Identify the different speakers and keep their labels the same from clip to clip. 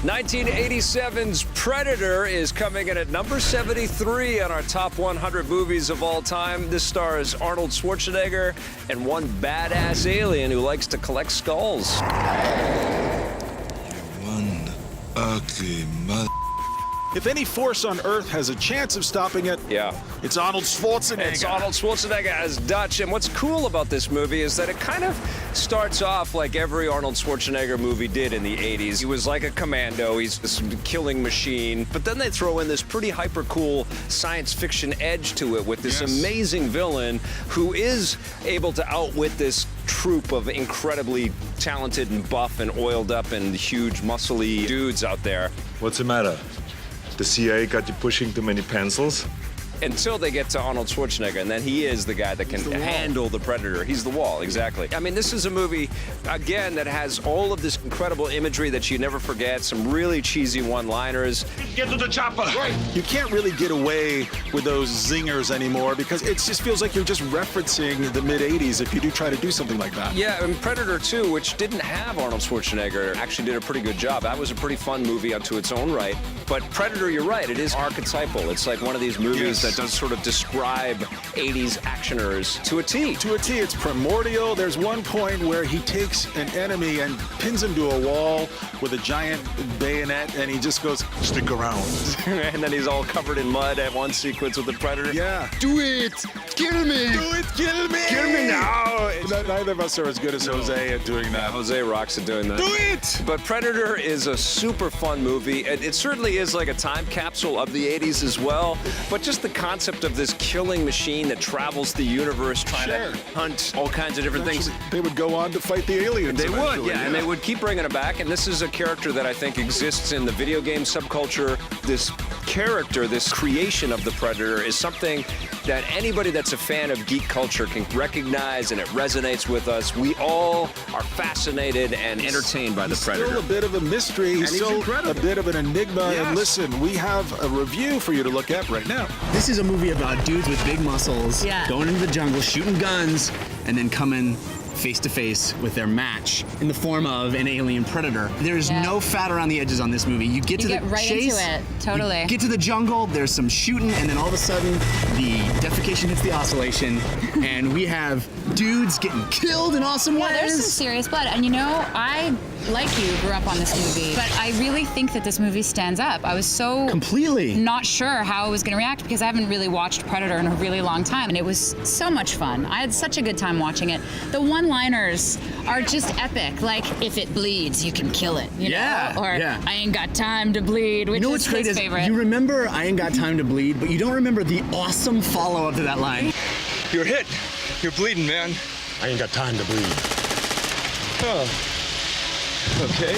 Speaker 1: 1987's Predator is coming in at number 73 on our top 100 movies of all time. This stars Arnold Schwarzenegger and one badass alien who likes to collect skulls.
Speaker 2: One ugly mother.
Speaker 3: If any force on Earth has a chance of stopping it, it's Arnold Schwarzenegger.
Speaker 1: It's Arnold Schwarzenegger as Dutch. And what's cool about this movie is that it kind of starts off like every Arnold Schwarzenegger movie did in the 80s. He was like a commando. He's this killing machine. But then they throw in this pretty hyper-cool science fiction edge to it with this amazing villain who is able to outwit this troop of incredibly talented and buff and oiled up and huge muscly dudes out there.
Speaker 2: What's the matter? The CIA got you pushing too many pencils?
Speaker 1: Until they get to Arnold Schwarzenegger, and then he is the guy that can handle the Predator. He's the wall, exactly. I mean, this is a movie, again, that has all of this incredible imagery that you never forget, some really cheesy one-liners.
Speaker 2: Get to the chopper!
Speaker 3: Right. You can't really get away with those zingers anymore because it just feels like you're just referencing the mid-'80s if you do try to do something like that.
Speaker 1: Yeah, and Predator 2, which didn't have Arnold Schwarzenegger, actually did a pretty good job. That was a pretty fun movie unto its own right. But Predator, you're right, it is archetypal. It's like one of these movies that does sort of describe 80s actioners to a T.
Speaker 3: To a T, it's primordial. There's one point where he takes an enemy and pins him to a wall with a giant bayonet, and he just goes, stick around.
Speaker 1: And then he's all covered in mud at one sequence with the Predator.
Speaker 3: Yeah.
Speaker 1: Do it! Kill me!
Speaker 3: Do it! Kill me!
Speaker 1: Kill me now!
Speaker 3: Neither of us are as good as Jose at doing that.
Speaker 1: Jose rocks at doing that.
Speaker 3: Do it!
Speaker 1: But Predator is a super fun movie. It certainly is like a time capsule of the 80s as well. But just the concept of this killing machine that travels the universe trying to hunt all kinds of different things.
Speaker 3: They would go on to fight the aliens.
Speaker 1: They would, and they would keep bringing it back. And this is a character that I think exists in the video game subculture. This character, this creation of the Predator is something that anybody that's a fan of geek culture can recognize, and it resonates with us. We all are fascinated and entertained by the Predator.
Speaker 3: Still a bit of a mystery. He's still
Speaker 1: incredible.
Speaker 3: A bit of an enigma. And listen, we have a review for you to look at right now.
Speaker 4: This is a movie about dudes with big muscles going into the jungle, shooting guns, and then coming face to face with their match in the form of an alien predator. There's no fat around the edges on this movie. You get to the chase,
Speaker 5: into it, totally.
Speaker 4: You get to the jungle, there's some shooting, and then all of a sudden, the defecation hits the oscillation, and we have dudes getting killed in awesome ways.
Speaker 5: There's some serious blood, and you know, I, like you, grew up on this movie, but I really think that this movie stands up. I was so not sure how I was gonna react because I haven't really watched Predator in a really long time, and it was so much fun. I had such a good time watching it. The one-liners are just epic, like, if it bleeds, you can kill it, you know? Or, I ain't got time to bleed, which is his favorite.
Speaker 4: You remember I ain't got time to bleed, but you don't remember the awesome follow-up to that line.
Speaker 6: You're hit. You're bleeding, man.
Speaker 7: I ain't got time to bleed.
Speaker 6: Oh. Okay.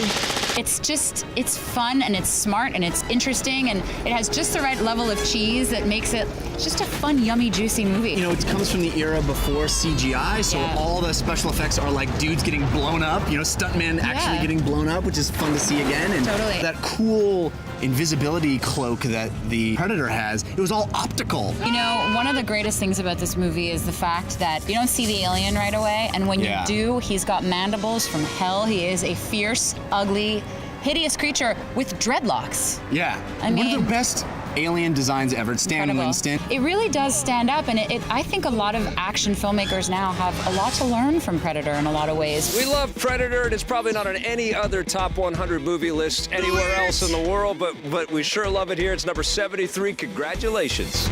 Speaker 5: It's fun and it's smart and it's interesting and it has just the right level of cheese that makes it just a fun, yummy, juicy movie.
Speaker 4: You know, it comes from the era before CGI, so all the special effects are like dudes getting blown up, you know, stuntmen actually getting blown up, which is fun to see again. And that cool invisibility cloak that the Predator has, it was all optical.
Speaker 5: You know, one of the greatest things about this movie is the fact that you don't see the alien right away, and when you do, he's got mandibles from hell. He is a fierce, ugly, hideous creature with dreadlocks.
Speaker 4: Yeah,
Speaker 5: I mean,
Speaker 4: one of the best alien designs ever. Stan Winston.
Speaker 5: It really does stand up, and I think a lot of action filmmakers now have a lot to learn from Predator in a lot of ways.
Speaker 1: We love Predator, and it's probably not on any other top 100 movie list anywhere else in the world, but we sure love it here. It's number 73. Congratulations.